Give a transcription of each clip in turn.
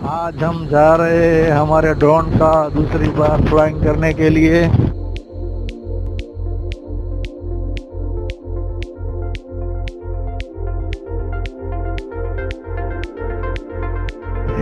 आज हम जा रहे हैं हमारे ड्रोन का दूसरी बार फ्लाइंग करने के लिए।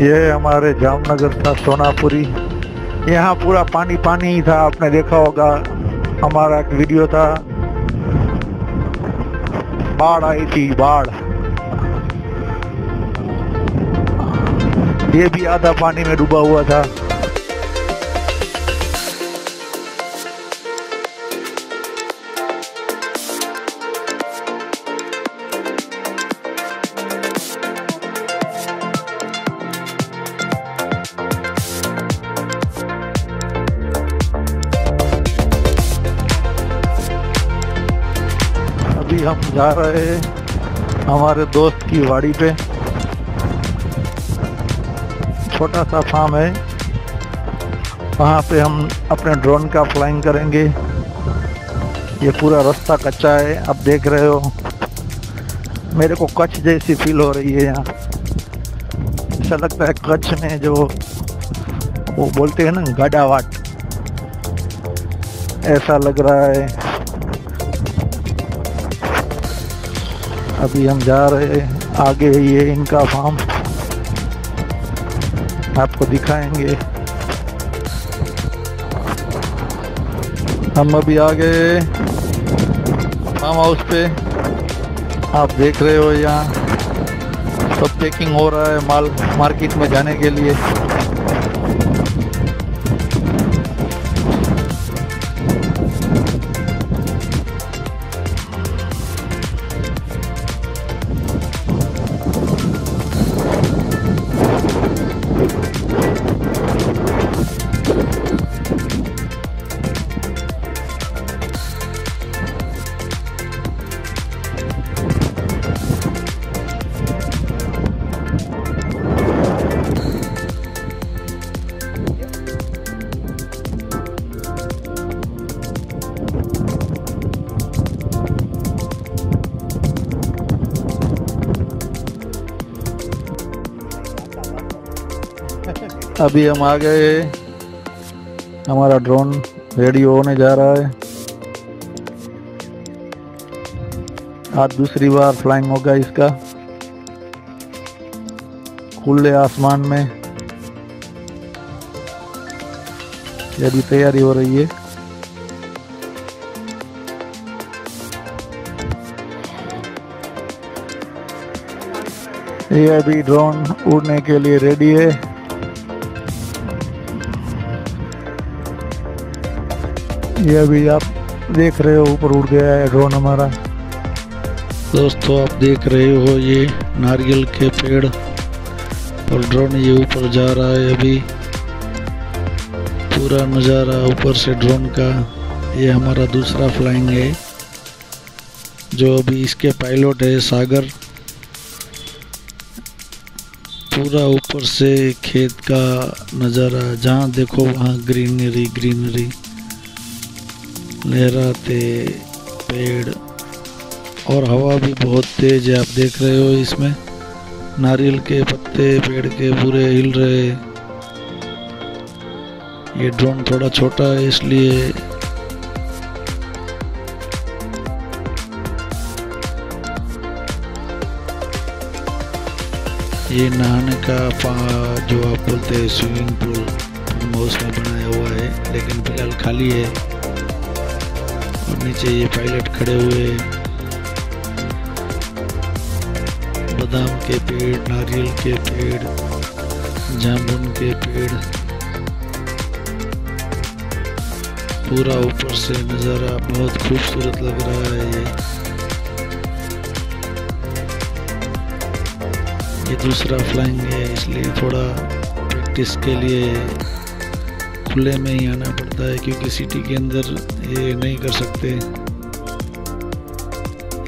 ये हमारे जामनगर था सोनापुरी। यहाँ पूरा पानी पानी ही था, आपने देखा होगा, हमारा एक वीडियो था। बाढ़ आई थी, बाढ़। ये भी आधा पानी में डूबा हुआ था। अभी हम जा रहे हैं हमारे दोस्त की वाड़ी पे। छोटा सा फार्म है, वहाँ पे हम अपने ड्रोन का फ्लाइंग करेंगे। ये पूरा रास्ता कच्चा है, आप देख रहे हो। मेरे को कच्छ जैसी फील हो रही है यहाँ। ऐसा लगता है कच्छ में जो वो बोलते हैं ना गाडावाट, ऐसा लग रहा है। अभी हम जा रहे हैं आगे, ये इनका फार्म आपको दिखाएंगे। हम अभी आ गए फार्म हाउस पे। आप देख रहे हो यहाँ सब पैकिंग हो रहा है, माल मार्केट में जाने के लिए। अभी हम आ गए, हमारा ड्रोन रेडी होने जा रहा है। आज दूसरी बार फ्लाइंग होगा इसका खुले आसमान में। ये अभी तैयारी हो रही है। ये अभी ड्रोन उड़ने के लिए रेडी है। ये अभी आप देख रहे हो ऊपर उड़ गया है ड्रोन हमारा। दोस्तों आप देख रहे हो ये नारियल के पेड़ और ड्रोन ये ऊपर जा रहा है। अभी पूरा नज़ारा ऊपर से ड्रोन का। ये हमारा दूसरा फ्लाइंग है, जो अभी इसके पायलट है सागर। पूरा ऊपर से खेत का नज़ारा, जहाँ देखो वहाँ ग्रीनरी ग्रीनरी, लहराते पेड़, और हवा भी बहुत तेज है। आप देख रहे हो इसमें नारियल के पत्ते पेड़ के पूरे हिल रहे। ये ड्रोन थोड़ा छोटा है इसलिए ये नहाने का जो आप बोलते हैं स्विमिंग पूल फार्म हाउस में बनाया हुआ है, लेकिन फिलहाल खाली है। और नीचे ये पायलट खड़े हुए। बादाम के पेड़, नारियल के पेड़, जामुन के पेड़, पूरा ऊपर से नज़ारा बहुत खूबसूरत लग रहा है। ये दूसरा फ्लाइंग है, इसलिए थोड़ा प्रैक्टिस के लिए खुले में ही आना पड़ता है, क्योंकि सिटी के अंदर ये नहीं कर सकते।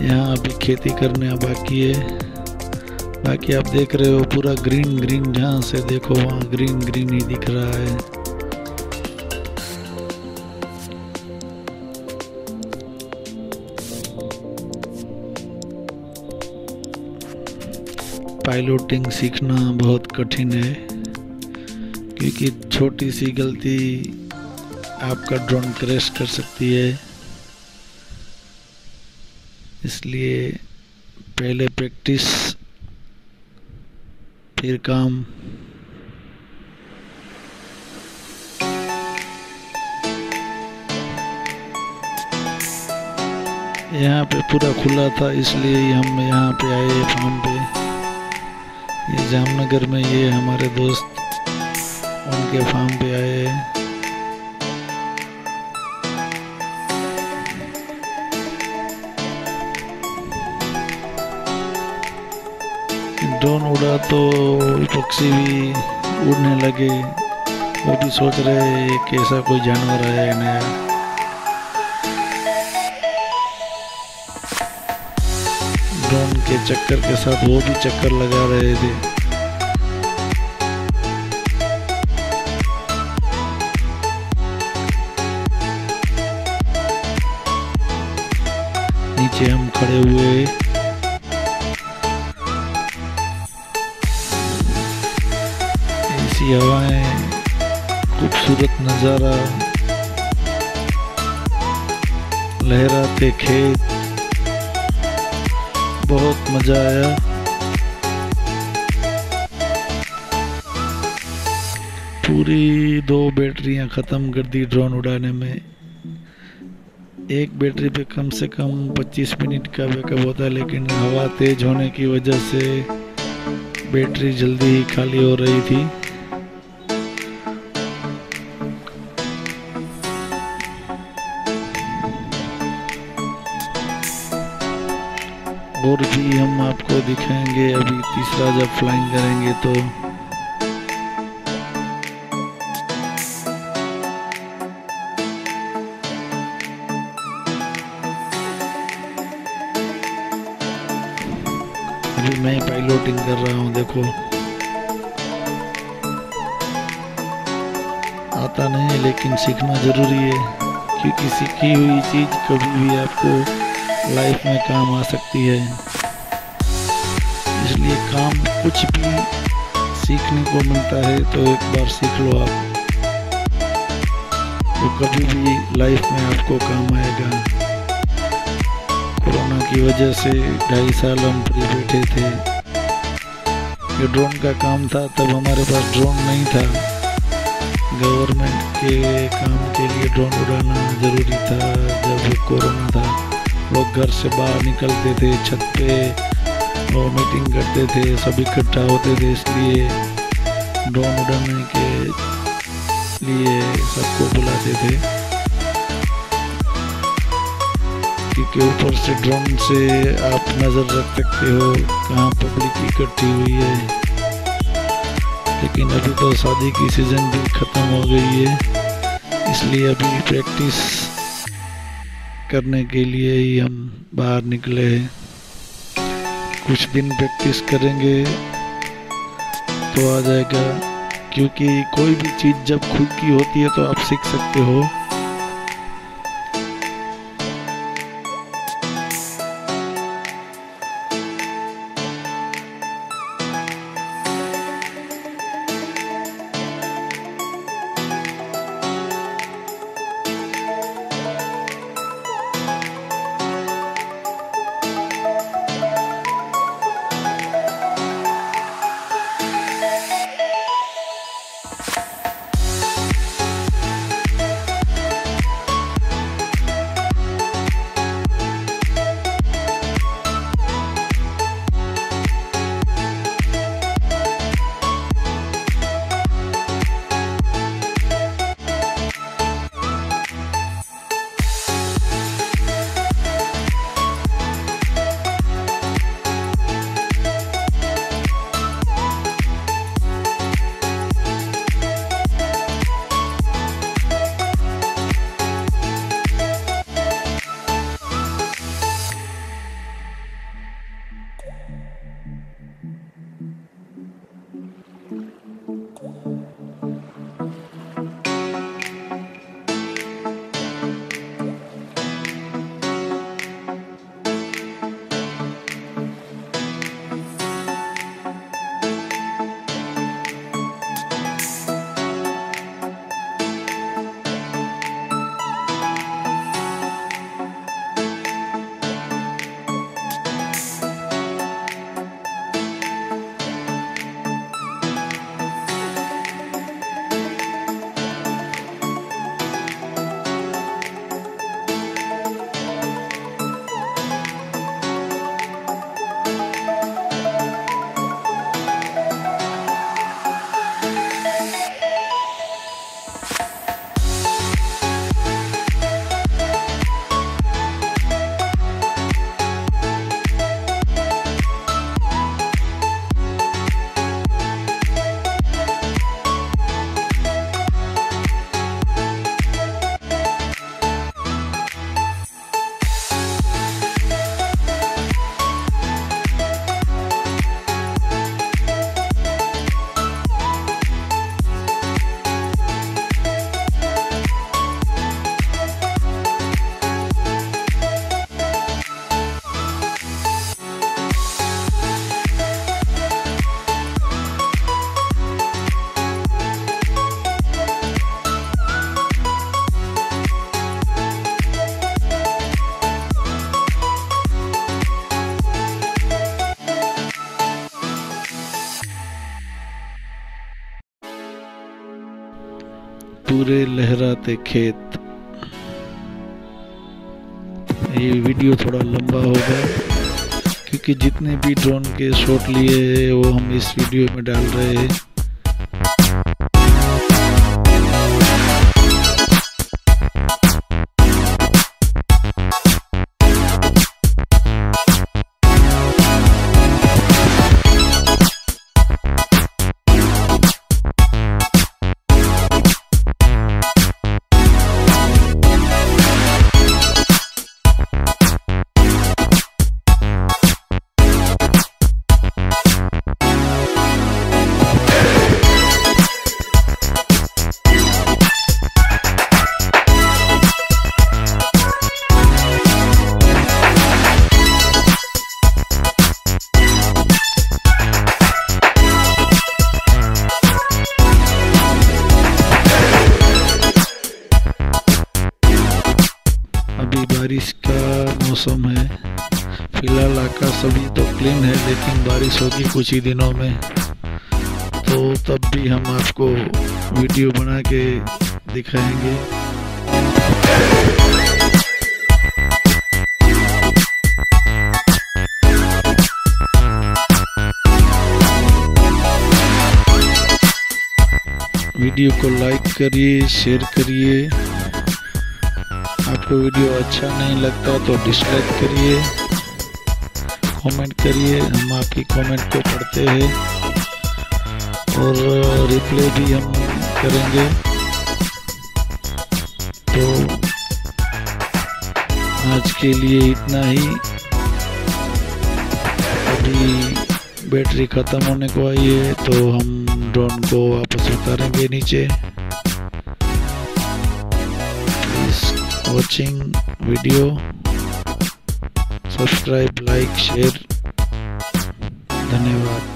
यहाँ अभी खेती करने बाकी है। बाकी आप देख रहे हो पूरा ग्रीन ग्रीन, जहाँ से देखो वहाँ ग्रीन ग्रीन ही दिख रहा है। पायलटिंग सीखना बहुत कठिन है। क्योंकि छोटी सी गलती आपका ड्रोन क्रैश कर सकती है। इसलिए पहले प्रैक्टिस फिर काम। यहाँ पे पूरा खुला था, इसलिए हम यहाँ पे आए फार्म पे। ये जामनगर में, ये हमारे दोस्त उनके फार्म पे आए। ड्रोन उड़ा तो पक्षी भी उड़ने लगे। वो भी सोच रहे कैसा कोई जानवर आया है नया। ड्रोन के चक्कर के साथ वो भी चक्कर लगा रहे थे। नीचे हम खड़े हुए, ऐसी हवाएं, खूबसूरत नज़ारा, लहराते खेत, बहुत मज़ा आया। पूरी 2 बैटरियां ख़त्म कर दी ड्रोन उड़ाने में। एक बैटरी पे कम से कम 25 मिनट का बैकअप होता है, लेकिन हवा तेज होने की वजह से बैटरी जल्दी ही खाली हो रही थी। और भी हम आपको दिखाएंगे अभी तीसरा जब फ्लाइंग करेंगे तो। अभी मैं पायलटिंग कर रहा हूँ, देखो। आता नहीं है लेकिन सीखना जरूरी है, क्योंकि सीखी हुई चीज़ कभी भी आपको लाइफ में काम आ सकती है। इसलिए काम कुछ भी सीखने को मिलता है तो एक बार सीख लो आप, तो कभी भी लाइफ में आपको काम आएगा। कोरोना की वजह से 2.5 साल हम फ्री बैठे थे। ये ड्रोन का काम था, तब हमारे पास ड्रोन नहीं था। गवर्नमेंट के काम के लिए ड्रोन उड़ाना ज़रूरी था। जब कोरोना था, लोग घर से बाहर निकलते थे, छत पे वो मीटिंग करते थे, सब इकट्ठा होते थे, इसलिए ड्रोन उड़ाने के लिए सबको बुलाते थे। क्योंकि ऊपर से ड्रोन से आप नज़र रख सकते हो कहाँ पब्लिक इकट्ठी हुई है। लेकिन अभी तो शादी की सीज़न भी ख़त्म हो गई है, इसलिए अभी प्रैक्टिस करने के लिए ही हम बाहर निकले हैं। कुछ दिन प्रैक्टिस करेंगे तो आ जाएगा, क्योंकि कोई भी चीज़ जब खुद की होती है तो आप सीख सकते हो। पूरे लहराते खेत। ये वीडियो थोड़ा लंबा होगा क्योंकि जितने भी ड्रोन के शॉट लिए हैं वो हम इस वीडियो में डाल रहे हैं। अभी बारिश का मौसम है, फिलहाल आकाश अभी तो क्लीन है, लेकिन बारिश होगी कुछ ही दिनों में, तो तब भी हम आपको वीडियो बना के दिखाएंगे। वीडियो को लाइक करिए, शेयर करिए। आपको वीडियो अच्छा नहीं लगता तो डिसलाइक करिए, कमेंट करिए, हम आपकी कमेंट को पढ़ते हैं और रिप्लाई भी हम करेंगे। तो आज के लिए इतना ही। अभी बैटरी ख़त्म होने को आई है तो हम ड्रोन को वापस उतारेंगे नीचे। watching video, subscribe, like, share। धन्यवाद।